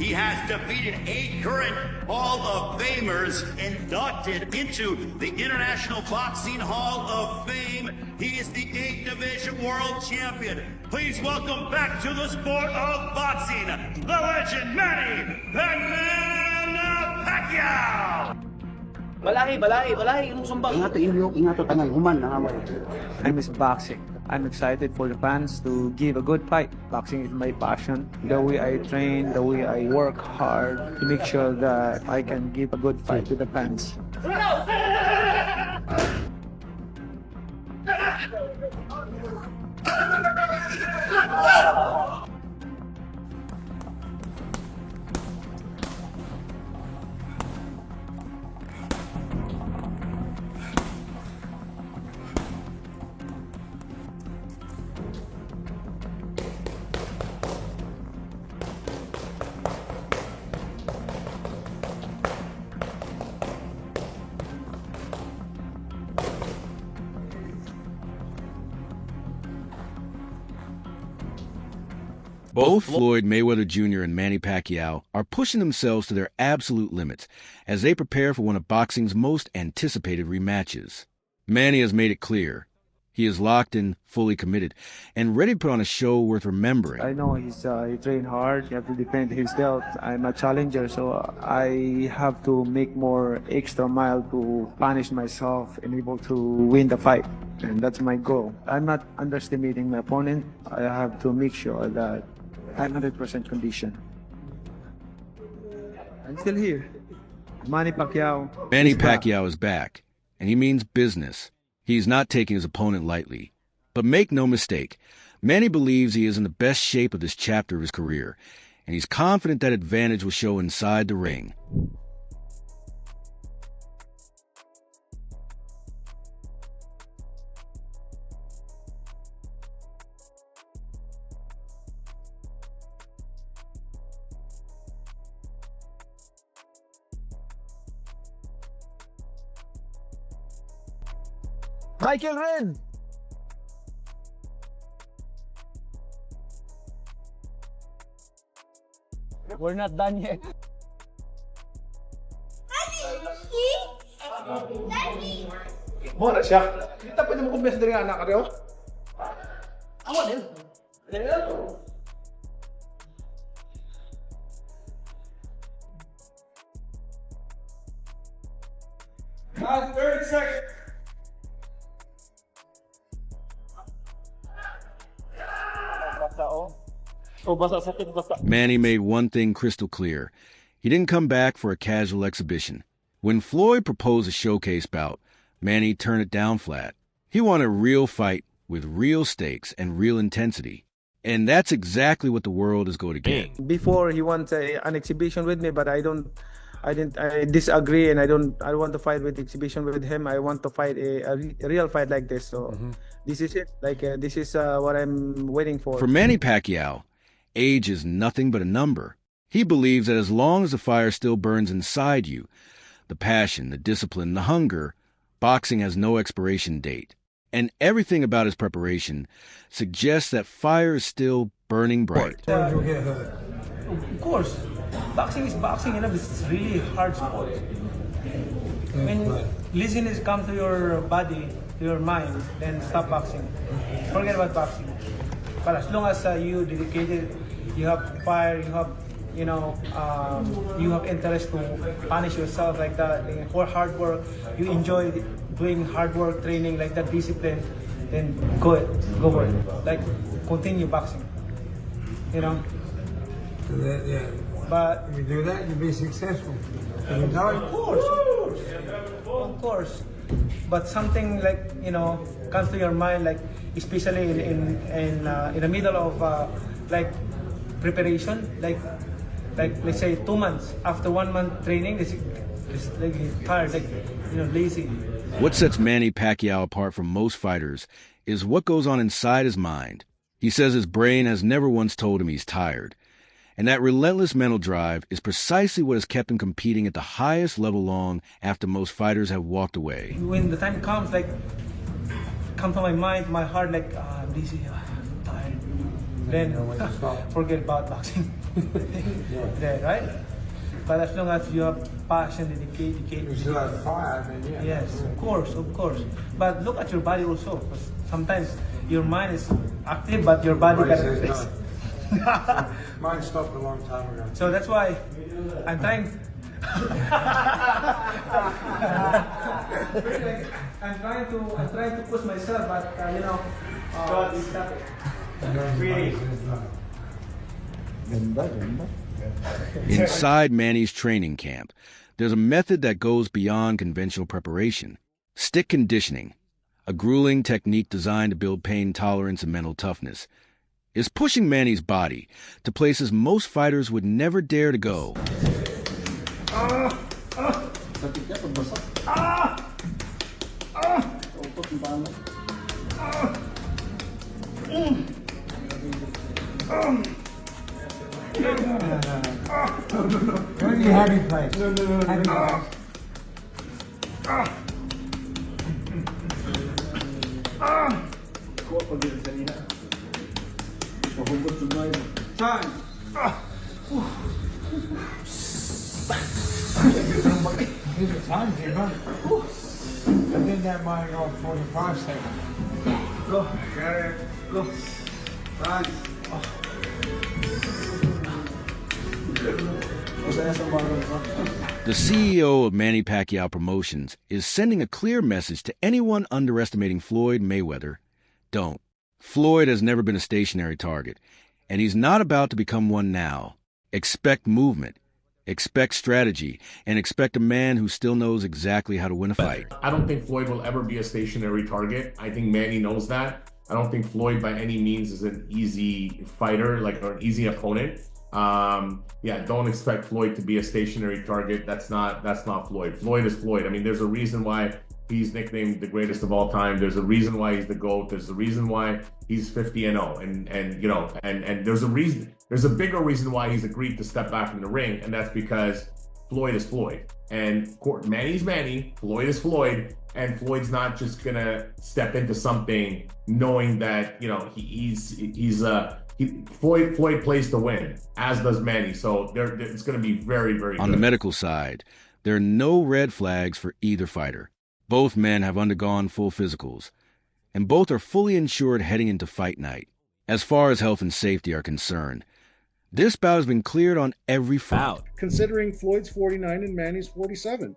He has defeated 8 current Hall of Famers inducted into the International Boxing Hall of Fame. He is the 8th Division World Champion. Please welcome back to the sport of boxing, the legend Manny Pacquiao! Balahi, yung sumbang. Ingato, tangal, human, nangaway. I miss boxing. I'm excited for the fans to give a good fight. Boxing is my passion. The way I train, the way I work hard to make sure that I can give a good fight to the fans. Both Floyd Mayweather Jr. and Manny Pacquiao are pushing themselves to their absolute limits as they prepare for one of boxing's most anticipated rematches. Manny has made it clear he is locked in, fully committed, and ready to put on a show worth remembering. I know he trained hard. He has to defend his belt. I'm a challenger, so I have to make more extra mile to punish myself and able to win the fight. And that's my goal. I'm not underestimating my opponent. I have to make sure that I'm 100% condition. I'm still here. Manny Pacquiao. Manny Pacquiao is back, and he means business. He's not taking his opponent lightly. But make no mistake, Manny believes he is in the best shape of this chapter of his career, and he's confident that advantage will show inside the ring. Michael Ren! We're not done yet. Mo na siya. Kita pa niyo mo kumbes dari anak ka Awan din. Last 30 seconds. Manny made one thing crystal clear. He didn't come back for a casual exhibition. When Floyd proposed a showcase bout, Manny turned it down flat. He wanted a real fight with real stakes and real intensity. And that's exactly what the world is going to get. Before he wants an exhibition with me, but I disagree, and I want to fight with exhibition with him. I want to fight a real fight like this. So this is it. This is what I'm waiting for. For Manny Pacquiao, age is nothing but a number. He believes that as long as the fire still burns inside you, the passion, the discipline, the hunger, boxing has no expiration date. And everything about his preparation suggests that fire is still burning bright. Of course, boxing is boxing, it's really hard sport. When laziness comes to your body, to your mind, then stop boxing. Forget about boxing. But as long as you dedicated, you have fire, you have you have interest to punish yourself like that, for hard work, you enjoy doing hard work, training like that, discipline, then go for it. Like, continue boxing, Yeah. But if you do that, you'll be successful. Of course. But something like comes to your mind, like especially in the middle of like preparation, like let's say 2 months after 1 month training, it's like tired, like lazy. What sets Manny Pacquiao apart from most fighters is what goes on inside his mind. He says his brain has never once told him he's tired. And that relentless mental drive is precisely what has kept him competing at the highest level long after most fighters have walked away. When the time comes, come to my mind, my heart, I'm dizzy, I'm tired. then know when to stop. forget about boxing. Yeah, right? But as long as you have passion, You dedication, still have fire, then yeah. yes, of course. But look at your body also. 'Cause sometimes your mind is active, but your body Body cannot says flex. Mine stopped a long time ago. So that's why I'm trying. I'm trying to push myself, but stop it. Really? Inside Manny's training camp, there's a method that goes beyond conventional preparation. Stick conditioning, a grueling technique designed to build pain tolerance and mental toughness, is pushing Manny's body to places most fighters would never dare to go. Go to your happy place. Happy place. Time. Give it time, Jimbo. I did that mine on 45 seconds. Go. Get it. Go. Run. The CEO of Manny Pacquiao Promotions is sending a clear message to anyone underestimating Floyd Mayweather. Don't. Floyd has never been a stationary target, and he's not about to become one now. Expect movement, expect strategy, and expect a man who still knows exactly how to win a fight. I don't think Floyd will ever be a stationary target. I think Manny knows that. I don't think Floyd by any means is an easy fighter, or an easy opponent. Don't expect Floyd to be a stationary target. That's not Floyd. Floyd is Floyd. I mean, there's a reason why he's nicknamed the greatest of all time. There's a reason why he's the GOAT. There's a reason why he's 50-0. And there's a reason. There's a bigger reason why he's agreed to step back in the ring, and that's because Floyd is Floyd. And of course, Manny's Manny, Floyd is Floyd, and Floyd's not just gonna step into something knowing that Floyd plays to win, as does Manny. So it's going to be very, very good. On the medical side, there are no red flags for either fighter. Both men have undergone full physicals, and both are fully insured heading into fight night. As far as health and safety are concerned, this bout has been cleared on every front. Considering Floyd's 49 and Manny's 47.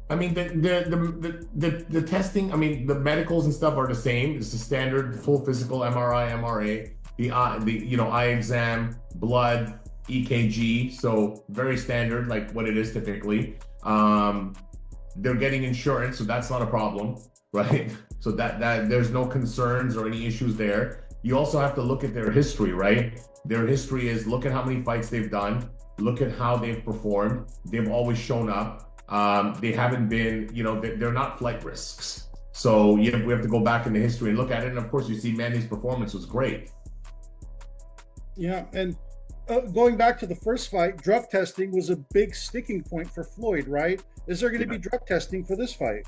I mean, the testing, I mean, the medicals and stuff are the same. It's the standard full physical, MRI, MRA. The eye exam, blood, EKG, so very standard, like what it is typically. They're getting insurance, so that's not a problem, right? So that there's no concerns or any issues there. You also have to look at their history, right? Their history is look at how many fights they've done, look at how they've performed. They've always shown up. They haven't been, they're not flight risks. So we have to go back in the history and look at it. And of course, you see Manny's performance was great. Yeah, and going back to the first fight, drug testing was a big sticking point for Floyd, right? Is there going to be drug testing for this fight?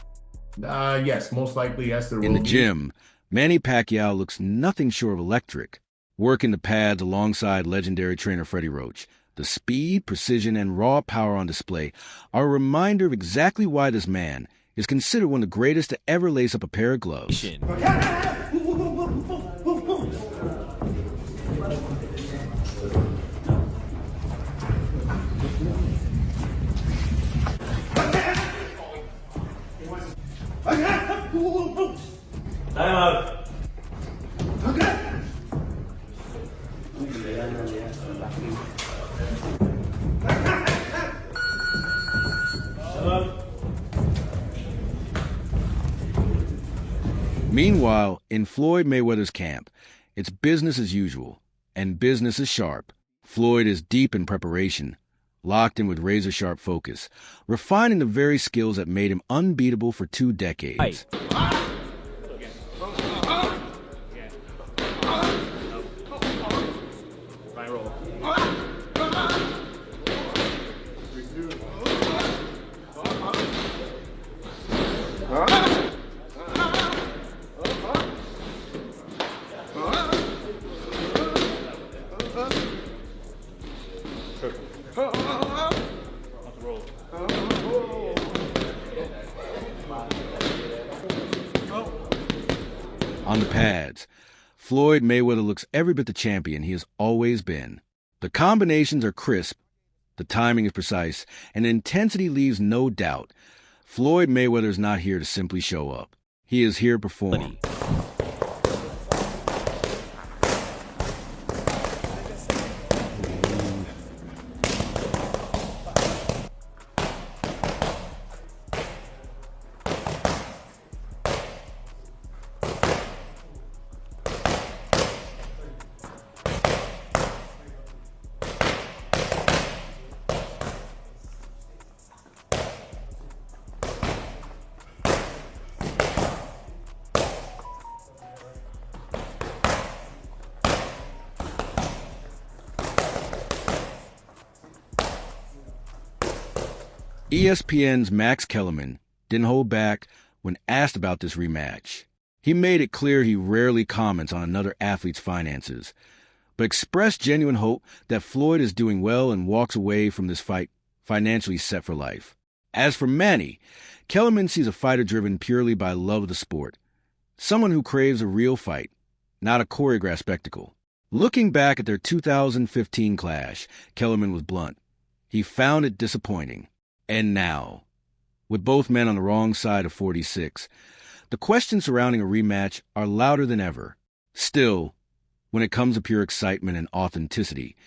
Yes, most likely, yes, there will In the be. gym, Manny Pacquiao looks nothing short of electric, working the pads alongside legendary trainer Freddie Roach. The speed, precision, and raw power on display are a reminder of exactly why this man is considered one of the greatest to ever lace up a pair of gloves. Time out. Meanwhile, in Floyd Mayweather's camp, it's business as usual, and business is sharp. Floyd is deep in preparation, locked in with razor-sharp focus, refining the very skills that made him unbeatable for 2 decades. On the pads, Floyd Mayweather looks every bit the champion he has always been. The combinations are crisp, the timing is precise, and the intensity leaves no doubt. Floyd Mayweather is not here to simply show up. He is here to perform. ESPN's Max Kellerman didn't hold back when asked about this rematch. He made it clear he rarely comments on another athlete's finances, but expressed genuine hope that Floyd is doing well and walks away from this fight financially set for life. As for Manny, Kellerman sees a fighter driven purely by love of the sport, someone who craves a real fight, not a choreographed spectacle. Looking back at their 2015 clash, Kellerman was blunt. He found it disappointing. And now, with both men on the wrong side of 46, the questions surrounding a rematch are louder than ever. Still, when it comes to pure excitement and authenticity,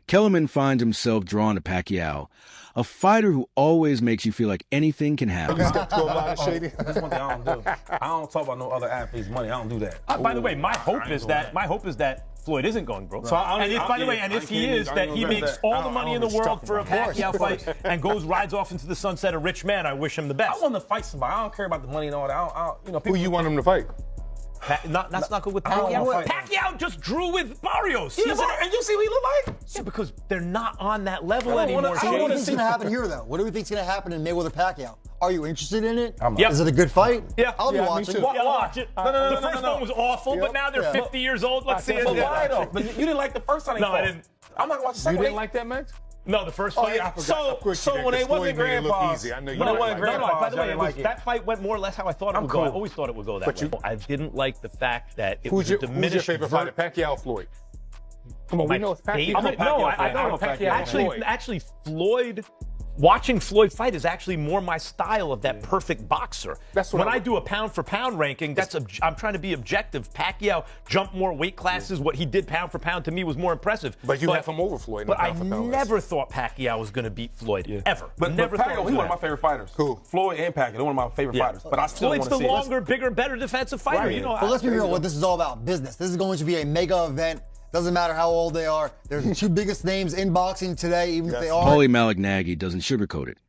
Kellerman finds himself drawn to Pacquiao, a fighter who always makes you feel like anything can happen. That's one thing I don't do. I don't talk about no other athletes' money. I don't do that. By the way, my hope is that Floyd isn't going broke. So if he is, that he makes all the money in the world for a Pacquiao fight and rides off into the sunset a rich man. I wish him the best. I want to fight somebody. I don't care about the money and all that. Who you want him to fight? That's not good with Pacquiao. Pacquiao just drew with Barrios. And you see what he look like? Yeah, because they're not on that level anymore. What do you think's going to happen here, though? What do we think's going to happen in Mayweather-Pacquiao? Are you interested in it? Yep. Is it a good fight? Yeah. I'll be watching. Watch it. The first one was awful, but now they're 50 years old. Let's see it. But why though? But you didn't like the first time. No, I didn't. I'm not gonna watch the second. You didn't like that, Max? No, the first fight. So when they wasn't grandpas, I know you when it wasn't By grandpas, the way, y'all like it. that fight went more or less how I thought it would go. I always thought it would go that way. I didn't like the fact that it was a diminished. Who's your favorite fighter, Pacquiao or Floyd? Come on, we know it's Pacquiao. I know Pacquiao. Actually, Floyd. Watching Floyd fight is actually more my style of that perfect boxer. That's what when I do a pound for pound ranking, I'm trying to be objective. Pacquiao jumped more weight classes. What he did pound for pound to me was more impressive. But you have him over Floyd. But I never thought Pacquiao was going to beat Floyd ever. But Pacquiao, he's one of my favorite fighters. Cool. Floyd and Pacquiao, they're one of my favorite fighters. But I still want to see Floyd's the longer, bigger, better defensive fighter. Right. You know. But let's be real. What this is all about, business. This is going to be a mega event. Doesn't matter how old they are. They're the two biggest names in boxing today, even if they are. Paulie Malignaggi doesn't sugarcoat it.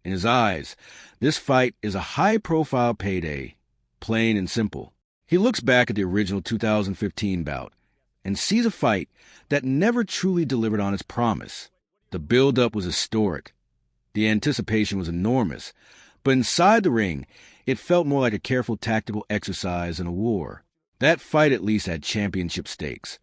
In his eyes, this fight is a high-profile payday, plain and simple. He looks back at the original 2015 bout and sees a fight that never truly delivered on its promise. The build-up was historic. The anticipation was enormous. But inside the ring, it felt more like a careful tactical exercise than a war. That fight at least had championship stakes.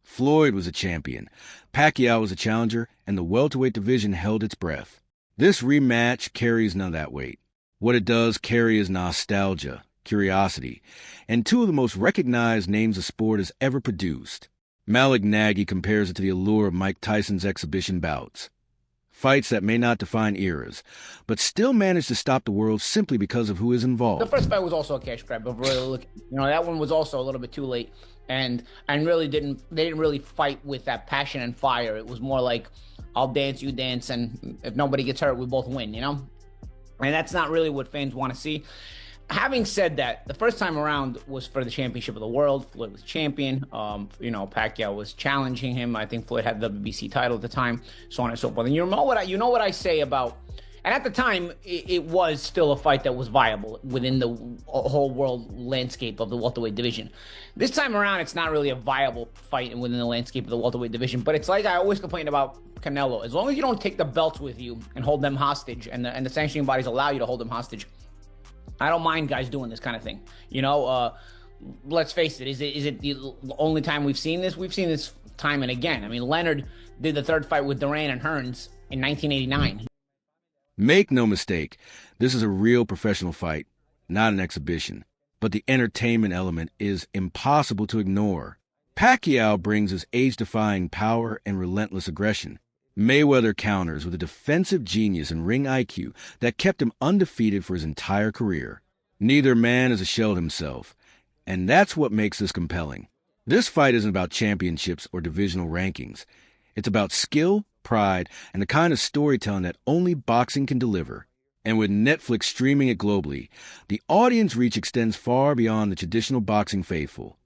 Floyd was a champion, Pacquiao was a challenger, and the welterweight division held its breath. This rematch carries none of that weight. What it does carry is nostalgia, curiosity, and two of the most recognized names the sport has ever produced. Malignaggi compares it to the allure of Mike Tyson's exhibition bouts. Fights that may not define eras, but still manage to stop the world simply because of who is involved. The first fight was also a cash grab, but really, that one was also a little bit too late, and really they didn't really fight with that passion and fire. It was more like, I'll dance, you dance, and if nobody gets hurt, we both win, And that's not really what fans want to see. Having said that, the first time around was for the championship of the world. Floyd was champion. Pacquiao was challenging him. I think Floyd had the WBC title at the time, so on and so forth. And you know what I say about. And at the time, it was still a fight that was viable within the whole world landscape of the welterweight division. This time around, it's not really a viable fight within the landscape of the welterweight division. But it's like I always complain about Canelo. As long as you don't take the belts with you and hold them hostage, and the sanctioning bodies allow you to hold them hostage, I don't mind guys doing this kind of thing. Let's face it. Is it the only time we've seen this? We've seen this time and again. I mean, Leonard did the third fight with Duran and Hearns in 1989. Make no mistake, this is a real professional fight, not an exhibition. but the entertainment element is impossible to ignore. Pacquiao brings his age-defying power and relentless aggression. Mayweather counters with a defensive genius and ring IQ that kept him undefeated for his entire career. Neither man is a shell of himself, and that's what makes this compelling. This fight isn't about championships or divisional rankings. It's about skill, pride, and the kind of storytelling that only boxing can deliver. And with Netflix streaming it globally, the audience reach extends far beyond the traditional boxing faithful,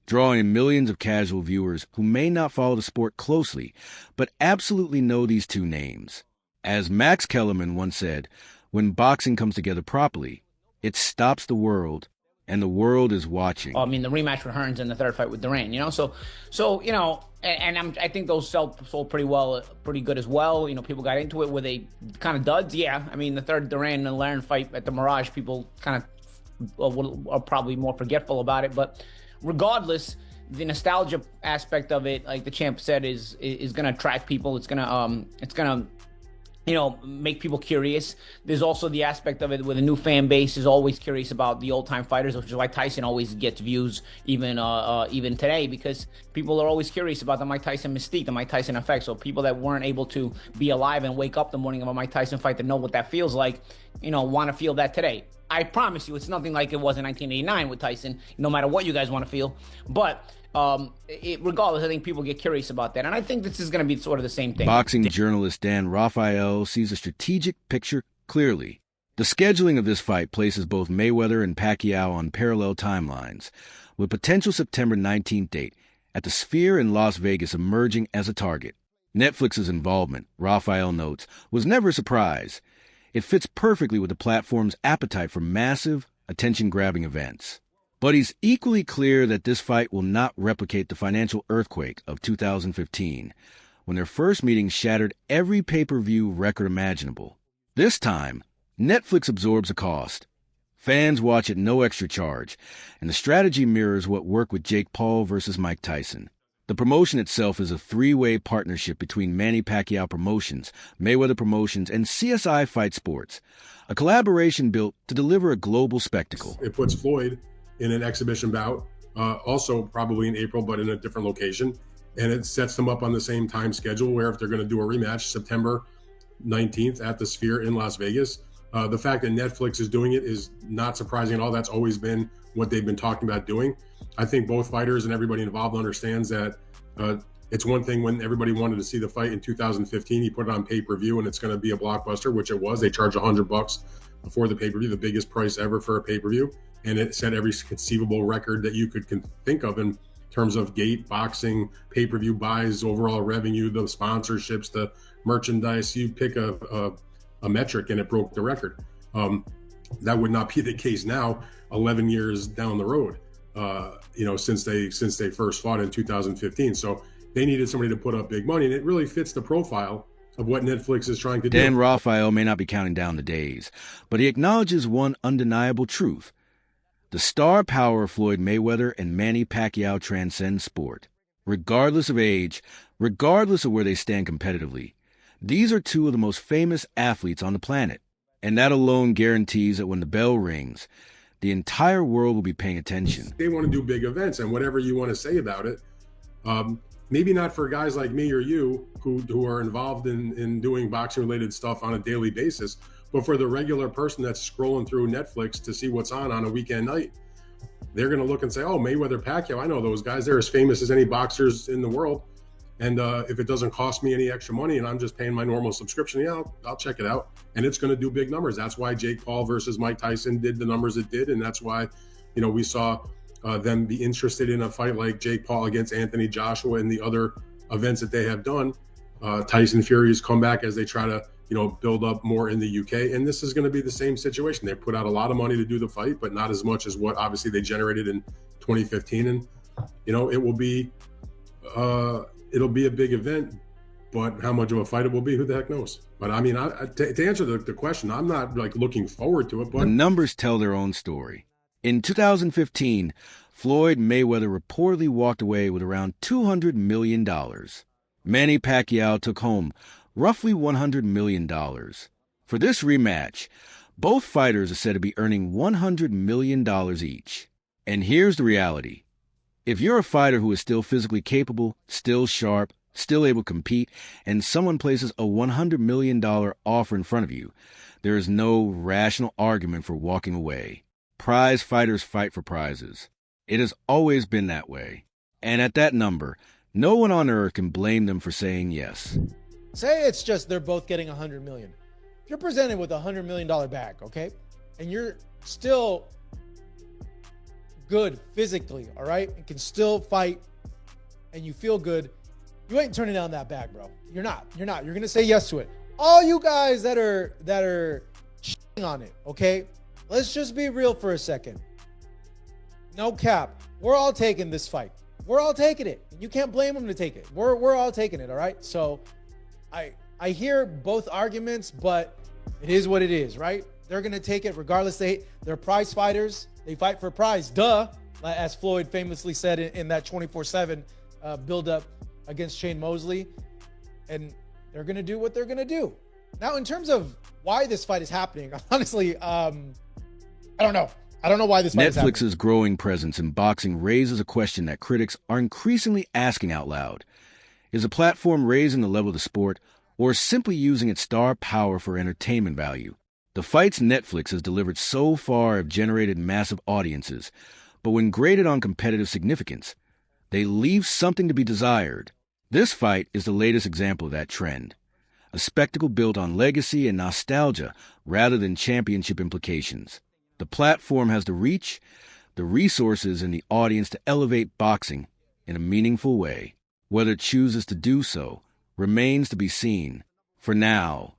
drawing in millions of casual viewers who may not follow the sport closely, but absolutely know these two names. As Max Kellerman once said, when boxing comes together properly, it stops the world, and the world is watching. I mean, the rematch with Hearns and the third fight with Duran, you know? So you know, and I think those sold pretty well, pretty good as well. You know, people got into it. Were they kind of duds? Yeah. I mean, the third Duran and Larin fight at the Mirage, people kind of are probably more forgetful about it, but regardless, the nostalgia aspect of it, like the champ said, is going to attract people. It's going to, you know, make people curious. There's also the aspect of it where the new fan base is always curious about the old time fighters, which is why Tyson always gets views even today, because people are always curious about the Mike Tyson mystique, the Mike Tyson effect. So people that weren't able to be alive and wake up the morning of a Mike Tyson fight to know what that feels like, you know, want to feel that today. I promise you, it's nothing like it was in 1989 with Tyson, no matter what you guys want to feel. But regardless, I think people get curious about that. And I think this is going to be sort of the same thing. Boxing journalist Dan Rafael sees a strategic picture clearly. The scheduling of this fight places both Mayweather and Pacquiao on parallel timelines, with potential September 19th date at the Sphere in Las Vegas emerging as a target. Netflix's involvement, Rafael notes, was never a surprise. It fits perfectly with the platform's appetite for massive, attention-grabbing events. But he's equally clear that this fight will not replicate the financial earthquake of 2015, when their first meeting shattered every pay-per-view record imaginable. This time, Netflix absorbs the cost. Fans watch at no extra charge, and the strategy mirrors what worked with Jake Paul versus Mike Tyson. The promotion itself is a three-way partnership between Manny Pacquiao Promotions, Mayweather Promotions, and CSI Fight Sports, a collaboration built to deliver a global spectacle. It puts Floyd in an exhibition bout, also probably in April, but in a different location, and it sets them up on the same time schedule where if they're going to do a rematch, September 19th at the Sphere in Las Vegas. The fact that Netflix is doing it is not surprising at all. That's always been what they've been talking about doing. I think both fighters and everybody involved understands that it's one thing when everybody wanted to see the fight in 2015, you put it on pay-per-view and it's going to be a blockbuster, which it was. They charged $100 before the pay-per-view, the biggest price ever for a pay-per-view. And it set every conceivable record that you could think of in terms of gate, boxing, pay-per-view buys, overall revenue, the sponsorships, the merchandise. You pick a metric and it broke the record. That would not be the case now, 11 years down the road, since they first fought in 2015. So they needed somebody to put up big money, and it really fits the profile of what Netflix is trying to do. Dan Rafael may not be counting down the days, but he acknowledges one undeniable truth. The star power of Floyd Mayweather and Manny Pacquiao transcends sport. Regardless of age, regardless of where they stand competitively, these are two of the most famous athletes on the planet. And that alone guarantees that when the bell rings, the entire world will be paying attention. They want to do big events, and whatever you want to say about it, maybe not for guys like me or you who are involved in doing boxing-related stuff on a daily basis, but for the regular person that's scrolling through Netflix to see what's on a weekend night, they're going to look and say, oh, Mayweather, Pacquiao, I know those guys. They're as famous as any boxers in the world. And if it doesn't cost me any extra money and I'm just paying my normal subscription, yeah, I'll check it out. And it's going to do big numbers. That's why Jake Paul versus Mike Tyson did the numbers it did. And that's why, we saw them be interested in a fight like Jake Paul against Anthony Joshua and the other events that they have done. Tyson Fury's come back as they try to, build up more in the UK. And this is going to be the same situation. They put out a lot of money to do the fight, but not as much as what obviously they generated in 2015. And, it will be, it'll be a big event, but how much of a fight it will be, who the heck knows? But I mean, to answer the question, I'm not looking forward to it. But the numbers tell their own story. In 2015, Floyd Mayweather reportedly walked away with around $200 million. Manny Pacquiao took home roughly $100 million. For this rematch, Both fighters are said to be earning $100 million each. And here's the reality. If you're a fighter who is still physically capable, still sharp, still able to compete, and someone places a $100 million offer in front of you, there is no rational argument for walking away. Prize fighters fight for prizes. It has always been that way. And at that number, no one on earth can blame them for saying yes. Say it's just they're both getting $100 million. If you're presented with a $100 million bag, okay, and you're still good physically, all right, and can still fight, and you feel good, you ain't turning down that bag, bro. You're not. You're gonna say yes to it. All you guys that are shitting on it, okay, let's just be real for a second. No cap. We're all taking this fight. We're all taking it. You can't blame them to take it. We're all taking it, all right? So I hear both arguments, but it is what it is, right? They're going to take it regardless. They're prize fighters. They fight for a prize. Duh. As Floyd famously said in that 24/7 build-up against Shane Mosley. And they're going to do what they're going to do. Now, in terms of why this fight is happening, honestly, I don't know. I don't know why this fight is happening. Netflix's growing presence in boxing raises a question that critics are increasingly asking out loud. Is the platform raising the level of the sport, or simply using its star power for entertainment value? The fights Netflix has delivered so far have generated massive audiences, but when graded on competitive significance, they leave something to be desired. This fight is the latest example of that trend. A spectacle built on legacy and nostalgia rather than championship implications. The platform has the reach, the resources, and the audience to elevate boxing in a meaningful way. Whether it chooses to do so remains to be seen. For now,